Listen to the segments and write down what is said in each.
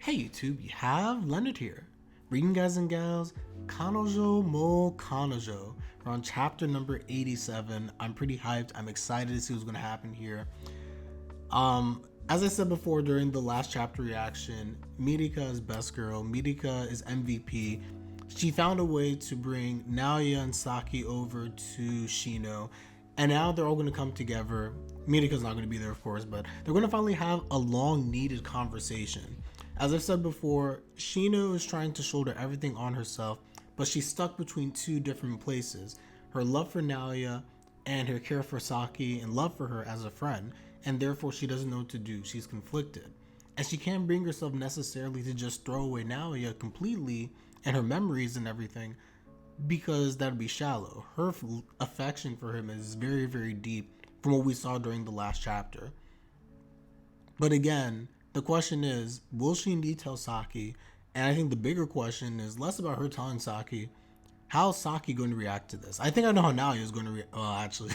Hey YouTube, you have Leonard here. Reading guys and gals, Kanojo mo Kanojo. We're on chapter number 87. I'm pretty hyped. I'm excited to see what's gonna happen here. As I said before during the last chapter reaction, Mirika is best girl. Mirika is MVP. She found a way to bring Naoya and Saki over to Shino, and now they're all going to come together. Mirika's not going to be there, of course, but they're going to finally have a long needed conversation. As I've said before, Shino is trying to shoulder everything on herself, but she's stuck between two different places: her love for Naoya and her care for Saki and love for her as a friend, and therefore she doesn't know what to do. She's conflicted, and she can't bring herself necessarily to just throw away Naoya completely and her memories and everything, because that'd be shallow. Her affection for him is very, very deep from what we saw during the last chapter. But again, the question is, will she indeed tell Saki? And I think the bigger question is less about her telling Saki. How's Saki going to react to this? I think I know how Naoya is going to react. Well, actually,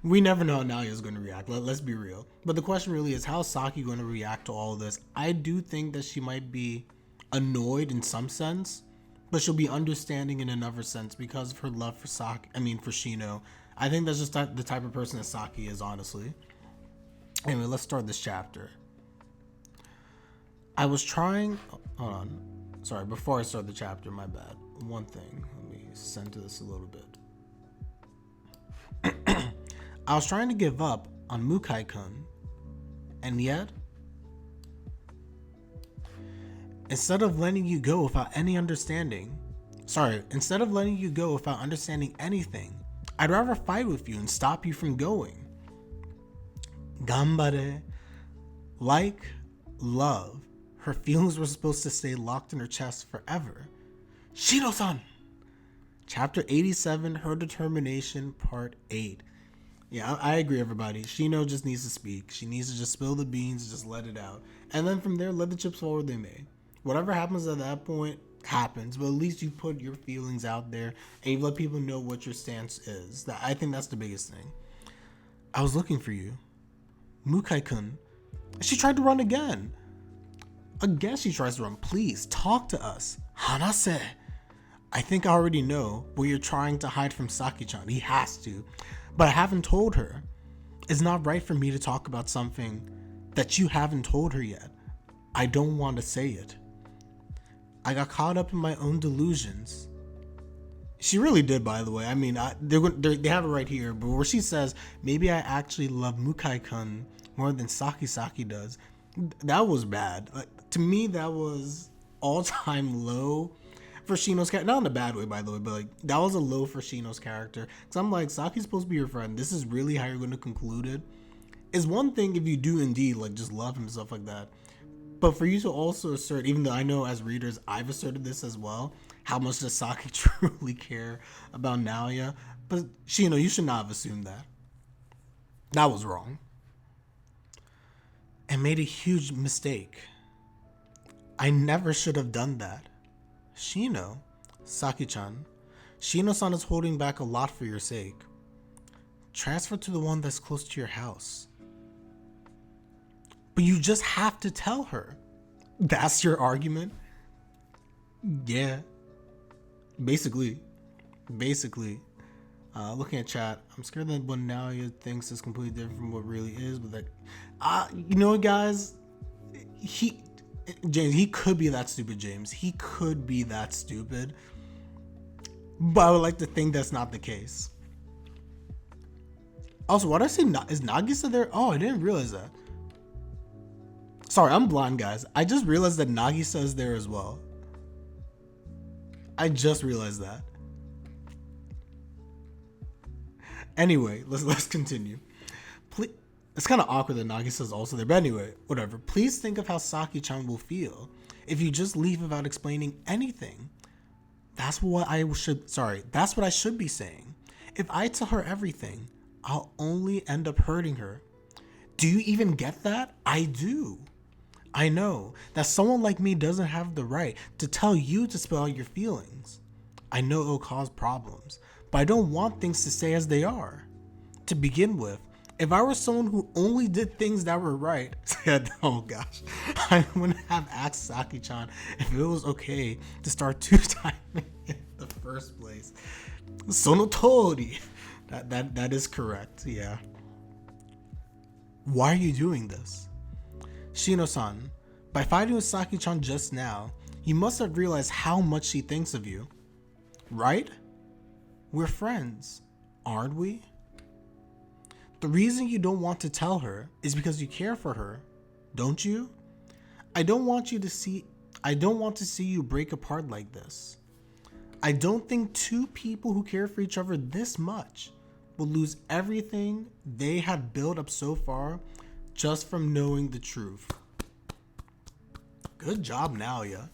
we never know how Naoya is going to react. Let's be real. But the question really is, how's Saki going to react to all of this? I do think that she might be annoyed in some sense, but she'll be understanding in another sense because of her love for for Shino. I think that's just the type of person that Saki is, honestly. Anyway, let's start this chapter. I was trying. Hold on. Sorry, before I start the chapter, my bad. One thing. Let me center this a little bit. I was trying to give up on Mukai-kun, and yet, instead of letting you go without understanding anything, I'd rather fight with you and stop you from going. Gambare. Like love, her feelings were supposed to stay locked in her chest forever. Shino-san! Chapter 87, Her Determination, Part 8. Yeah, I agree, everybody. Shino just needs to speak. She needs to just spill the beans and just let it out. And then from there, let the chips fall where they may. Whatever happens at that point happens, but at least you put your feelings out there and you let people know what your stance is. I think that's the biggest thing. I was looking for you. Mukai-kun. She tried to run again. Again she tries to run. Please, talk to us. Hanase. I think I already know what you're trying to hide from Saki-chan. He has to. But I haven't told her. It's not right for me to talk about something that you haven't told her yet. I don't want to say it. I got caught up in my own delusions. She really did, by the way. I mean, they have it right here, but where she says, maybe I actually love Mukai-kun more than Saki does. That was bad. To me, that was all-time low for Shino's character. Not in a bad way, by the way, but that was a low for Shino's character. Because I'm like, Saki's supposed to be your friend. This is really how you're going to conclude it. It's one thing if you do indeed just love him and stuff like that. But for you to also assert, even though I know as readers I've asserted this as well, how much does Saki truly care about Naoya? But Shino, you should not have assumed that. That was wrong. And made a huge mistake. I never should have done that. Shino, Saki-chan, Shino-san is holding back a lot for your sake. Transfer to the one that's close to your house. But you just have to tell her. That's your argument? Yeah. Basically. Looking at chat, I'm scared that what Naoya thinks is completely different from what really is, but you know what, guys? James, he could be that stupid, James. He could be that stupid. But I would like to think that's not the case. Also, what did I say? Is Nagisa there? Oh, I didn't realize that. Sorry, I'm blind, guys. I just realized that Nagisa is there as well. I just realized that. Anyway, let's continue. Please, it's kind of awkward that Nagisa is also there, but anyway, whatever. Please think of how Saki-chan will feel if you just leave without explaining anything. That's what I should be saying. If I tell her everything, I'll only end up hurting her. Do you even get that? I do. I know that someone like me doesn't have the right to tell you to spill out your feelings. I know it'll cause problems, but I don't want things to stay as they are. To begin with, If I were someone who only did things that were right, oh gosh, I wouldn't have asked Saki-chan if it was okay to start two-timing in the first place. Sono tori. That is correct, yeah. Why are you doing this? Shino-san, by fighting with Saki-chan just now, you must have realized how much she thinks of you. Right? We're friends, aren't we? The reason you don't want to tell her is because you care for her, don't you? I don't want to see you break apart like this. I don't think two people who care for each other this much will lose everything they had built up so far just from knowing the truth. Good job, Naoya.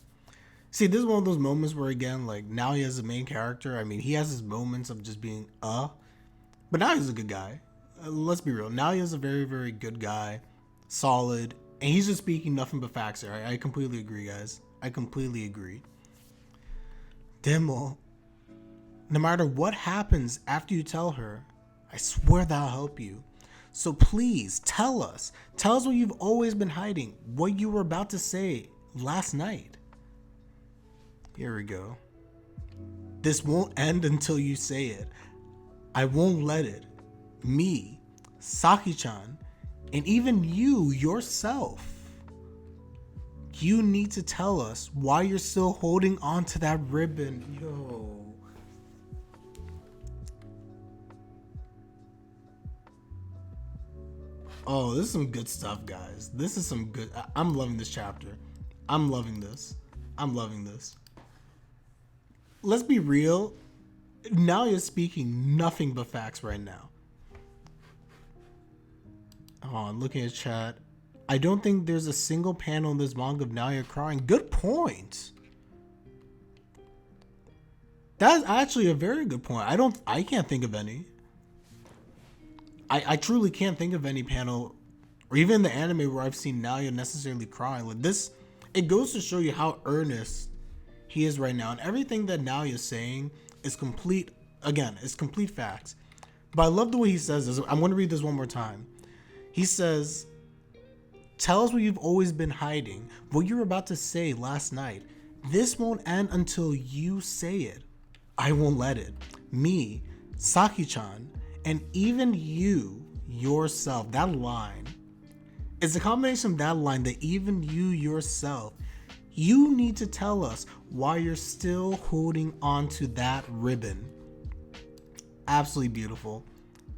See, this is one of those moments where, again, like, Naoya is the main character. I mean, he has his moments of just being, but Naoya's a good guy. Let's be real. Naoya's a very, very good guy. Solid. And he's just speaking nothing but facts here. I completely agree, guys. I completely agree. Demo, no matter what happens after you tell her, I swear that'll help you. So please, tell us. Tell us what you've always been hiding. What you were about to say last night. Here we go. This won't end until you say it. I won't let it. Me, Saki-chan, and even you yourself. You need to tell us why you're still holding on to that ribbon. Yo. Oh, this is some good stuff, guys. This is some good. I'm loving this chapter. I'm loving this. I'm loving this. Let's be real. Now you're speaking nothing but facts right now. Oh, I'm looking at chat. I don't think there's a single panel in this manga of Naoya crying. Good point. That's actually a very good point. I can't think of any. I truly can't think of any panel or even the anime where I've seen Naoya necessarily crying. Like this, it goes to show you how earnest he is right now. And everything that Naoya is saying is complete, again, it's complete facts. But I love the way he says this. I'm going to read this one more time. He says, tell us what you've always been hiding, what you were about to say last night. This won't end until you say it. I won't let it. Me, Saki-chan, and even you yourself, that line, it's a combination of that line that even you yourself, you need to tell us why you're still holding on to that ribbon. Absolutely beautiful.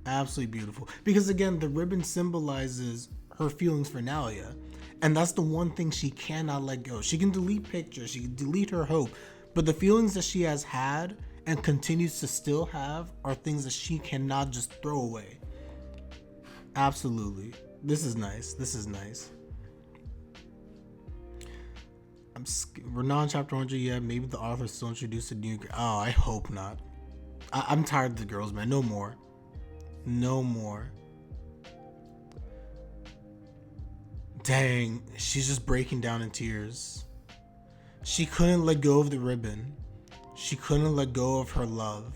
Absolutely beautiful. Because again, the ribbon symbolizes her feelings for Naoya. And that's the one thing she cannot let go. She can delete pictures, she can delete her hope, but the feelings that she has had and continues to still have are things that she cannot just throw away. Absolutely. This is nice. This is nice. We're not on chapter 100 yet. Maybe the author still introduced a new... Oh, I hope not. I'm tired of the girls, man. No more. No more. Dang, she's just breaking down in tears. She couldn't let go of the ribbon. She couldn't let go of her love.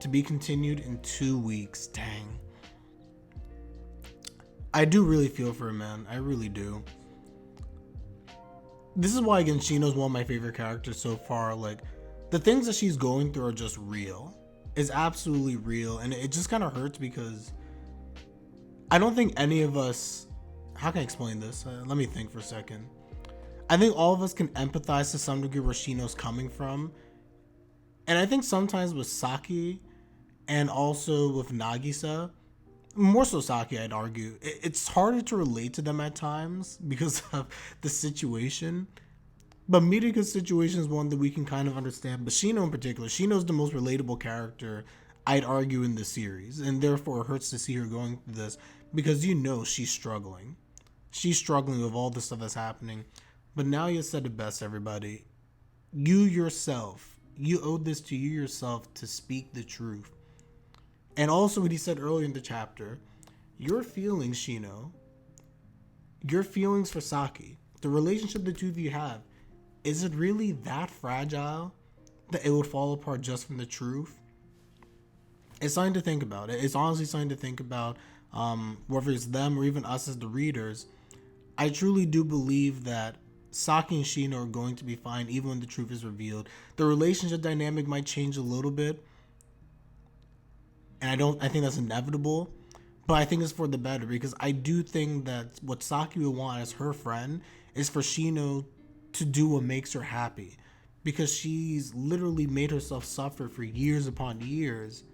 To be continued in 2 weeks. Dang. I do really feel for her, man. I really do. This is why, again, Shino's one of my favorite characters so far. Like, the things that she's going through are just real. It's absolutely real. And it just kind of hurts because I don't think any of us... How can I explain this? Let me think for a second. I think all of us can empathize to some degree where Shino's coming from. And I think sometimes with Saki and also with Nagisa, more so Saki, I'd argue, it's harder to relate to them at times because of the situation. But Midika's situation is one that we can kind of understand. But Shino in particular, Shino's the most relatable character, I'd argue, in the series. And therefore it hurts to see her going through this because you know she's struggling. She's struggling with all the stuff that's happening. But now you said it best, everybody. You yourself, you owe this to you yourself to speak the truth. And also what he said earlier in the chapter, your feelings, Shino, your feelings for Saki, the relationship the two of you have, is it really that fragile that it would fall apart just from the truth? It's something to think about. It's honestly something to think about. whether it's them or even us as the readers, I truly do believe that Saki and Shino are going to be fine even when the truth is revealed. The relationship dynamic might change a little bit, and I think that's inevitable, but I think it's for the better, because I do think that what Saki would want as her friend is for Shino to do what makes her happy, because she's literally made herself suffer for years upon years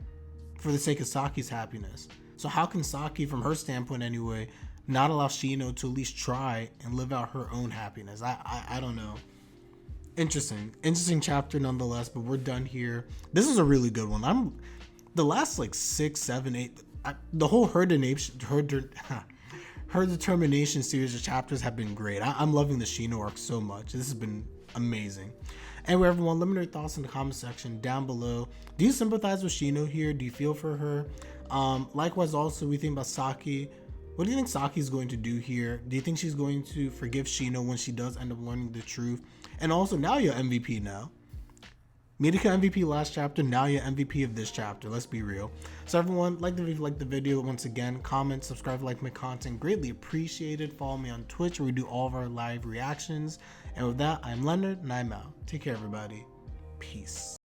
for the sake of Saki's happiness. So how can Saki, from her standpoint anyway, not allow Shino to at least try and live out her own happiness? I don't know. Interesting chapter nonetheless, but we're done here. This is a really good one. The last like 6, 7, 8, the whole her determination series of chapters have been great. I'm loving the Shino arc so much. This has been amazing. Anyway, everyone, let me know your thoughts in the comment section down below. Do you sympathize with Shino here? Do you feel for her? Likewise, also, we think about Saki. What do you think Saki's going to do here? Do you think she's going to forgive Shino when she does end up learning the truth? And also, now you're MVP now. Mitika MVP last chapter, now you're MVP of this chapter. Let's be real. So everyone, like the video once again, comment, subscribe, like my content, greatly appreciated. Follow me on Twitch where we do all of our live reactions. And with that, I'm Leonard and I'm out. Take care, everybody. Peace.